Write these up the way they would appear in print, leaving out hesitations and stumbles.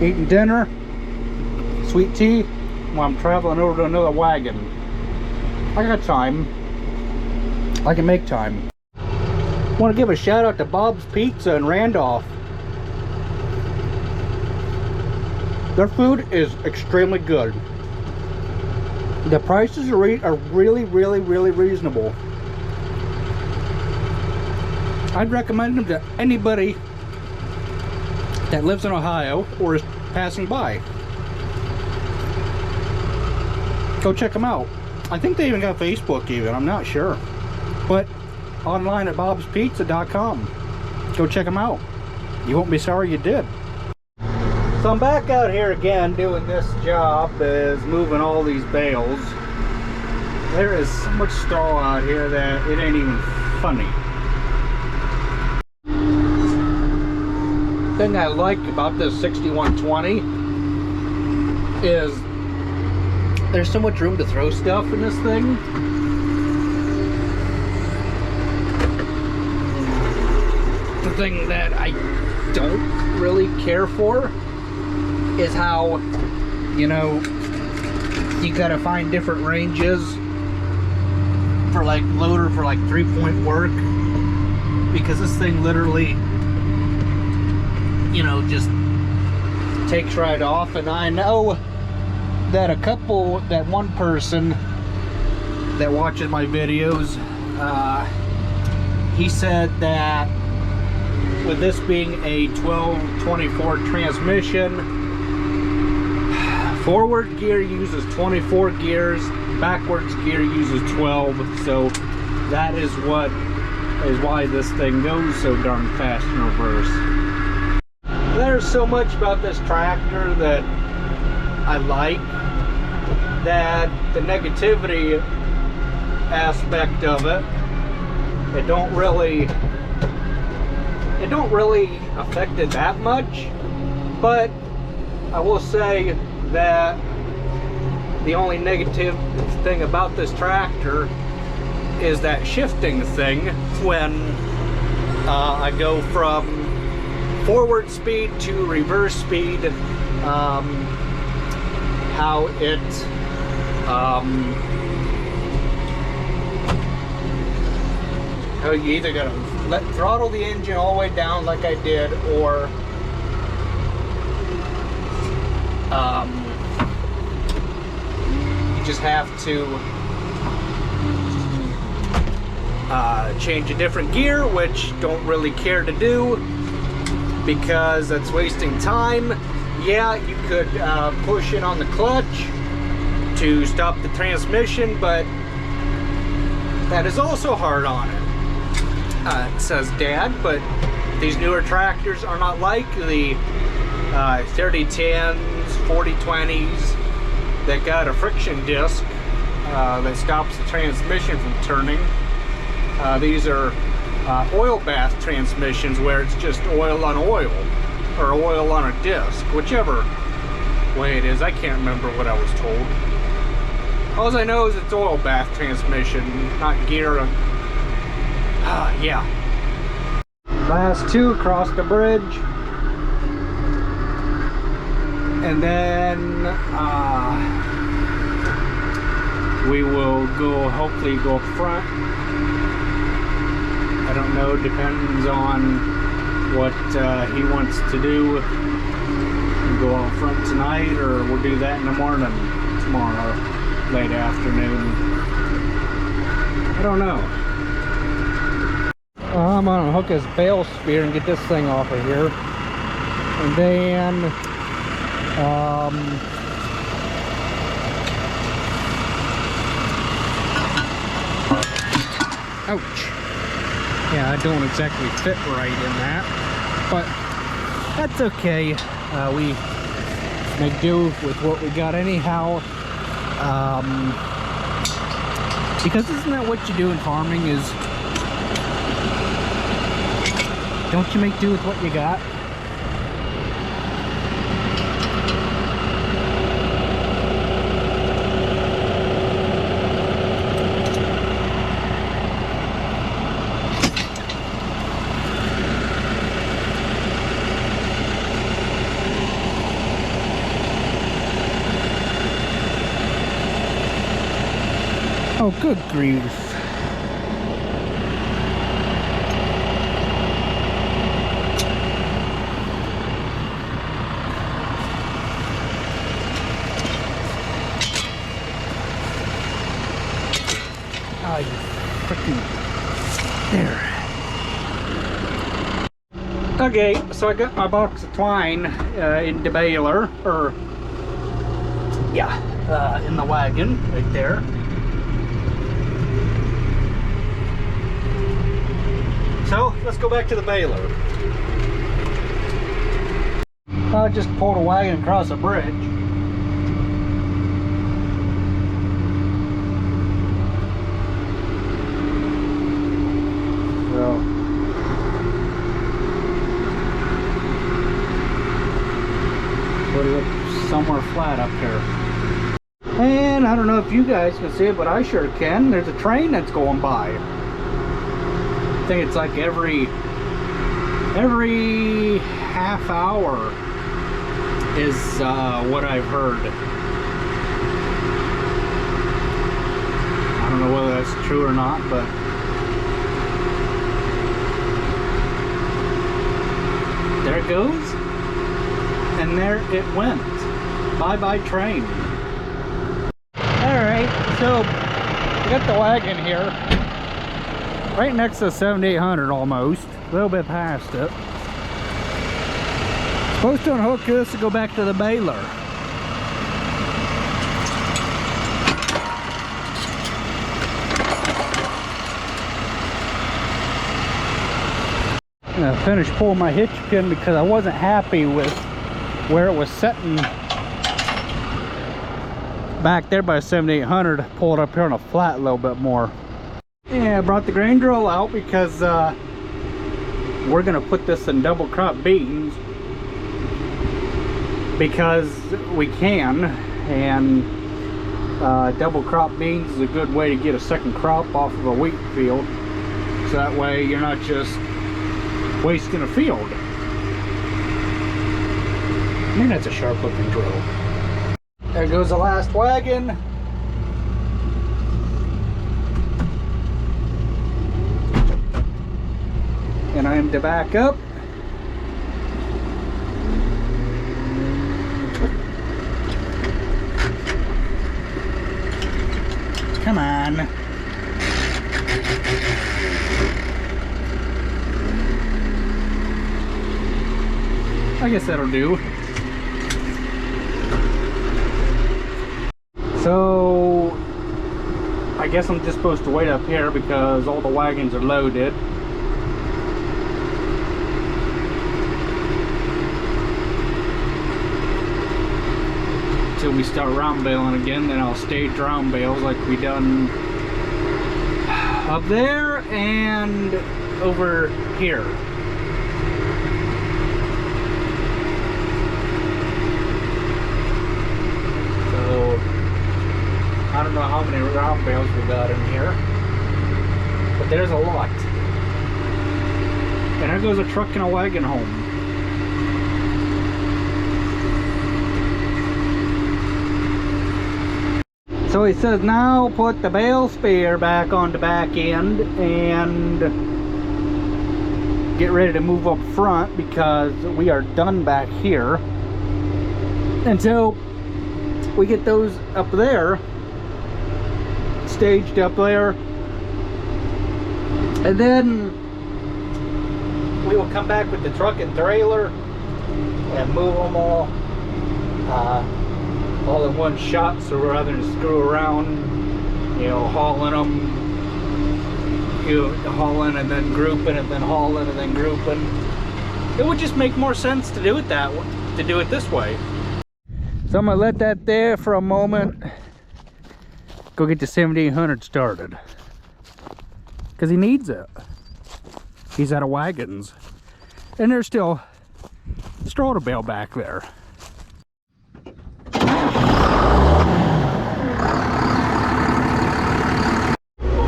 eating dinner, sweet tea, while I'm traveling over to another wagon. I got time. I can make time. Want to give a shout out to Bob's Pizza in Randolph. Their food is extremely good. The prices are really reasonable. I'd recommend them to anybody that lives in Ohio or is passing by. Go check them out. I think they even got Facebook even, I'm not sure. But online at bobspizza.com. Go check them out. You won't be sorry you did. So I'm back out here again doing this job, is moving all these bales. There is so much straw out here that it ain't even funny. The thing I like about this 6120 is there's so much room to throw stuff in this thing. The thing that I don't really care for is how, you know, you gotta find different ranges for like loader for like 3-point work, because this thing literally, you know, just takes right off. And I know that one person that watches my videos, he said that with this being a 1224 transmission, forward gear uses 24 gears, backwards gear uses 12, so that is why this thing goes so darn fast in reverse. There's so much about this tractor that I like, that the negativity aspect of it, it don't really affect it that much. But I will say that the only negative thing about this tractor is that shifting thing when I go from forward speed to reverse speed, how it how you either gotta throttle the engine all the way down like I did, or you just have to change a different gear, which don't really care to do because that's wasting time. Yeah, you could push it on the clutch to stop the transmission, but that is also hard on it. It says Dad, but these newer tractors are not like the 3010s, 4020s that got a friction disc that stops the transmission from turning. These are oil bath transmissions where it's just oil on oil, or oil on a disc, whichever way it is. I can't remember what I was told. All I know is it's oil bath transmission, not gear. Yeah. Last two across the bridge, and then we will hopefully go up front. I don't know, depends on what he wants to do. We'll go out front tonight, or we'll do that in the morning tomorrow, late afternoon. I don't know. I'm gonna hook his bale spear and get this thing off of here, and then ouch. Yeah, I don't exactly fit right in that, but that's okay. We make do with what we got anyhow. Because isn't that what you do in farming, is don't you make do with what you got? Oh, good grief. Oh, you freaking... There. Okay, so I got my box of twine in the baler, or... yeah, in the wagon, right there. So, let's go back to the baler. I just pulled a wagon across a bridge. So, put it up somewhere flat up here. And I don't know if you guys can see it, but I sure can. There's a train that's going by. I think it's like every half hour is what I've heard. I don't know whether that's true or not, but there it goes, and there it went. Bye-bye train. Alright, so we got the wagon here. Right next to the 7800 almost. A little bit past it. Supposed to unhook this to go back to the baler. I finished pulling my hitch pin because I wasn't happy with where it was sitting back there by 7800. Pull it up here on a flat a little bit more. Yeah, I brought the grain drill out because we're gonna put this in double crop beans because we can, and double crop beans is a good way to get a second crop off of a wheat field, so that way you're not just wasting a field. Man, that's a sharp looking drill. There goes the last wagon. And I am to back up. Come on. I guess that'll do. So I guess I'm just supposed to wait up here because all the wagons are loaded. Till we start round baling again, then I'll stage round bales like we done up there and over here. So I don't know how many round bales we got in here, but there's a lot. And there goes a truck and a wagon home. So he says now put the bale spear back on the back end and get ready to move up front because we are done back here until we get those up there, staged up there, and then we will come back with the truck and trailer and move them all in one shot, so rather than screw around, you know, hauling them, you know, hauling and then grouping and then hauling and then grouping. It would just make more sense to do it that way, to do it this way. So I'm gonna let that there for a moment. Go get the 7800 started because he needs it. He's out of wagons, and there's still straw to bale back there.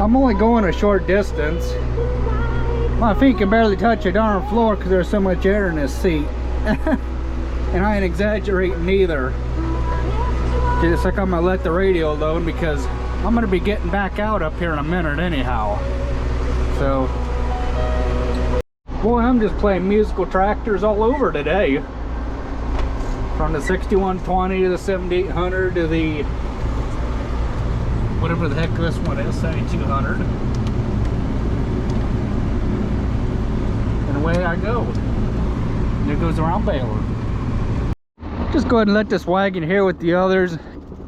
I'm only going a short distance. My feet can barely touch the darn floor because there's so much air in this seat. And I ain't exaggerating either. Just like I'm gonna let the radio load because I'm gonna be getting back out up here in a minute anyhow. So, boy, I'm just playing musical tractors all over today. From the 6120 to the 7800 to the whatever the heck this one is, 7200. And away I go. And it goes around Baylor. Just go ahead and let this wagon here with the others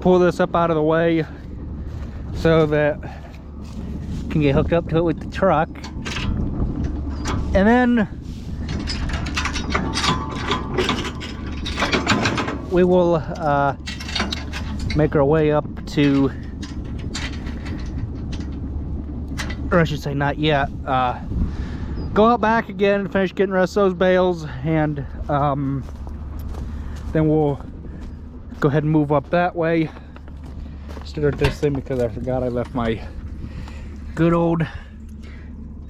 pull this up out of the way so that I can get hooked up to it with the truck. And then we will make our way up to, or I should say not yet, go out back again, finish getting the rest of those bales, and then we'll go ahead and move up that way. Start this thing because I forgot I left my good old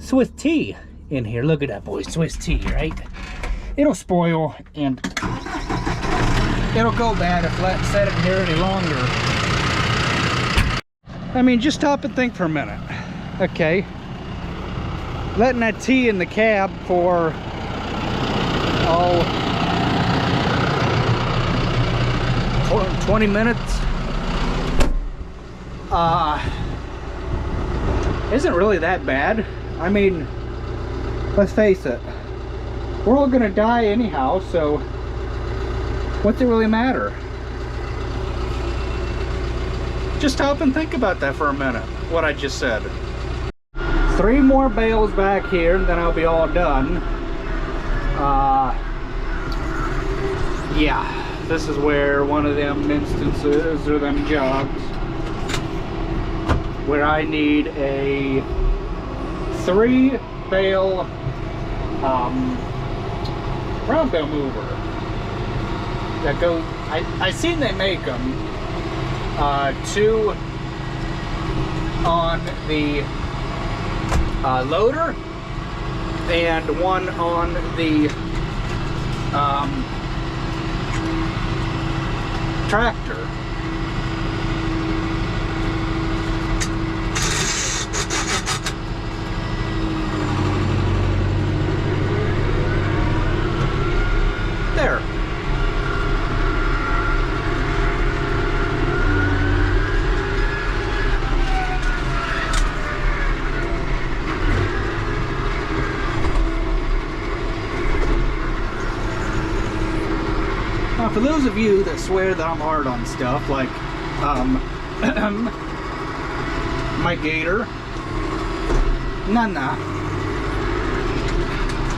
Swiss tea in here. Look at that, boy, Swiss tea, right? It'll spoil and it'll go bad if I set it here any longer. I mean, just stop and think for a minute. Okay, letting that tea in the cab for 20 minutes isn't really that bad. I mean, let's face it, we're all gonna die anyhow, so what's it really matter? Just stop and think about that for a minute, what I just said. 3 more bales back here and then I'll be all done. Yeah, this is where one of them instances or them jobs where I need a 3 bale round bale mover that goes, I seen they make them, 2 on the loader and 1 on the tractor. There. Now, for those of you that swear that I'm hard on stuff, like my gator, nah,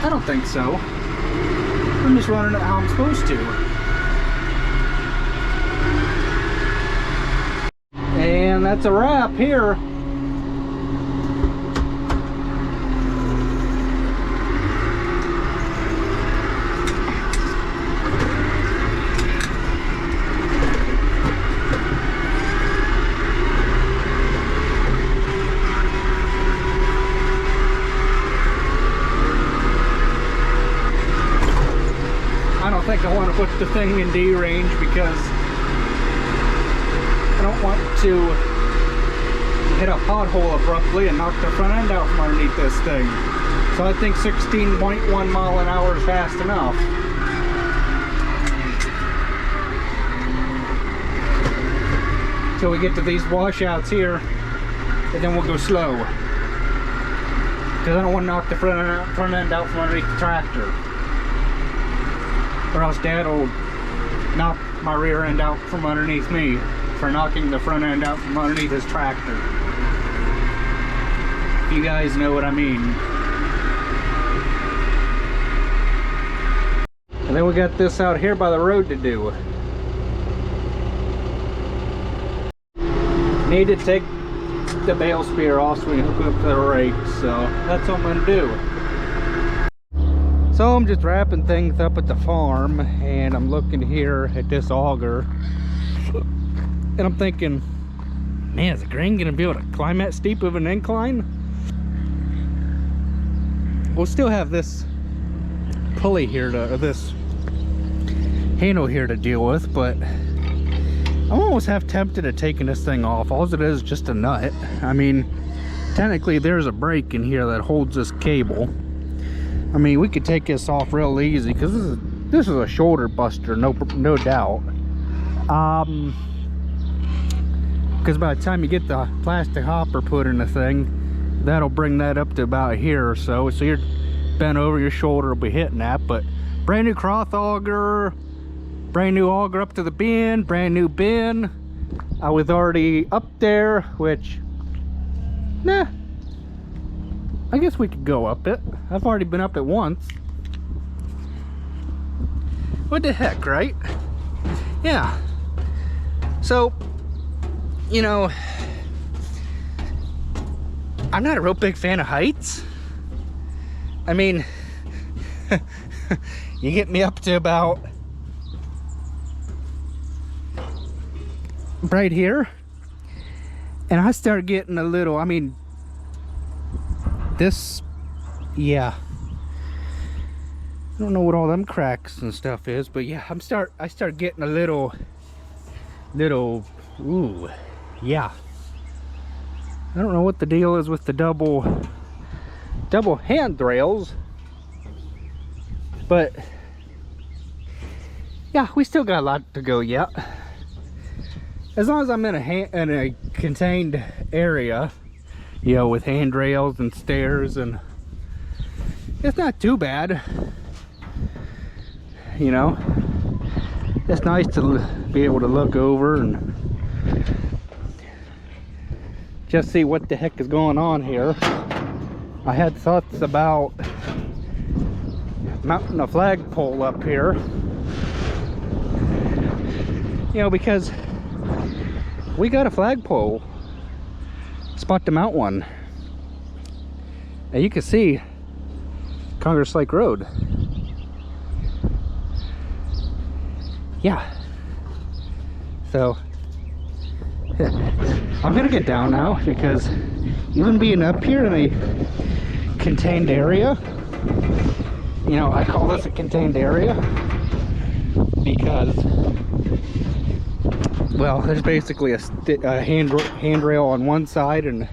I don't think so. I'm just running it how I'm supposed to. And that's a wrap here. I think I want to put the thing in D range because I don't want to hit a pothole abruptly and knock the front end out from underneath this thing. So I think 16.1 mile an hour is fast enough. Till we get to these washouts here, and then we'll go slow. Because I don't want to knock the front end out from underneath the tractor. Or else Dad will knock my rear end out from underneath me for knocking the front end out from underneath his tractor. You guys know what I mean. And then we got this out here by the road to do. Need to take the bale spear off so we can hook up to the rake, so that's what I'm going to do. So I'm just wrapping things up at the farm, and I'm looking here at this auger, and I'm thinking, man, is the grain gonna be able to climb that steep of an incline? We'll still have this pulley here to, or this handle here to deal with, but I'm almost half tempted to taking this thing off. All it is just a nut. I mean, technically there's a brake in here that holds this cable. I mean, we could take this off real easy because this is a shoulder buster, no doubt. Because by the time you get the plastic hopper put in the thing, that'll bring that up to about here or so. So you're bent over, your shoulder will be hitting that. But brand new cross auger, brand new auger up to the bin, brand new bin. I was already up there, which, nah, I guess we could go up it. I've already been up it once. What the heck, right? Yeah. So, you know, I'm not a real big fan of heights. I mean, you get me up to about right here, and I start getting a little, I mean, this, yeah, I don't know what all them cracks and stuff is, but yeah, I start getting a little, ooh, yeah. I don't know what the deal is with the double handrails, but yeah, we still got a lot to go yet. As long as I'm in a contained area, you know, with handrails and stairs, and it's not too bad. You know, it's nice to be able to look over and just see what the heck is going on here. I had thoughts about mounting a flagpole up here, you know, because we got a flagpole spot to mount one, and you can see Congress Lake Road. Yeah, so I'm gonna get down now, because even being up here in a contained area, you know, I call this a contained area because, well, there's basically a handrail on one side, and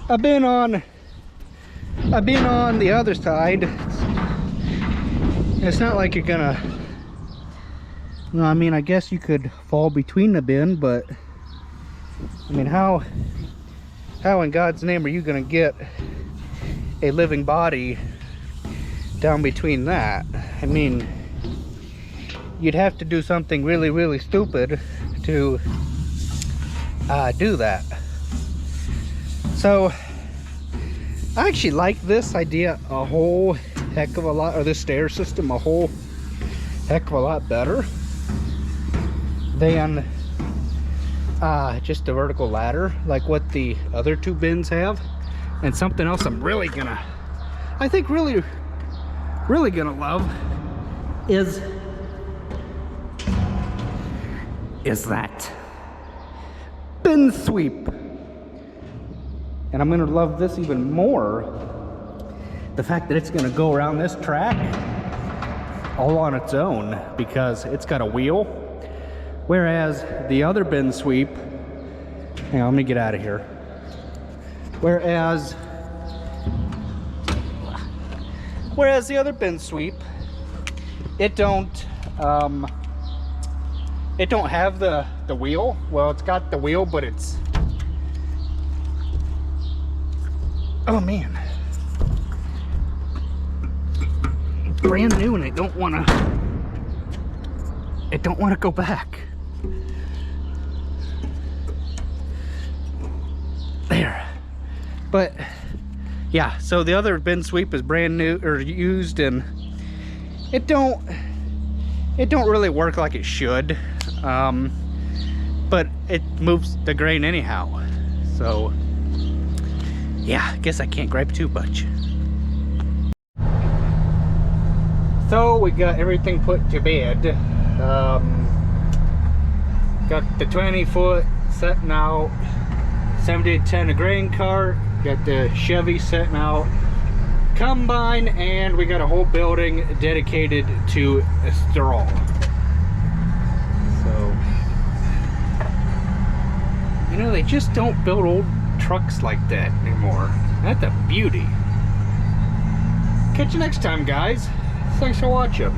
I've been on the other side. It's not like you're gonna, no, I mean, I guess you could fall between the bin, but I mean, how in God's name are you gonna get a living body down between that? I mean, you'd have to do something really, really stupid to do that. So I actually like this idea a whole heck of a lot, or this stair system a whole heck of a lot better than just a vertical ladder like what the other two bins have. And something else I'm really gonna, I think really gonna love is that bin sweep. And I'm gonna love this even more, the fact that it's gonna go around this track all on its own, because it's got a wheel, whereas the other bin sweep, hang on, let me get out of here, whereas the other bin sweep, it don't have the wheel. Well, it's got the wheel, but it's, oh man, brand new, and I don't want to go back. There. But yeah, so the other bin sweep is brand new or used, and it don't really work like it should, but it moves the grain anyhow. So yeah, I guess I can't gripe too much. So we got everything put to bed. Got the 20-foot setting out, 70-10 a grain cart, got the Chevy setting out, combine, and we got a whole building dedicated to straw. So they just don't build old trucks like that anymore. That's a beauty. Catch you next time, guys. Thanks for watching.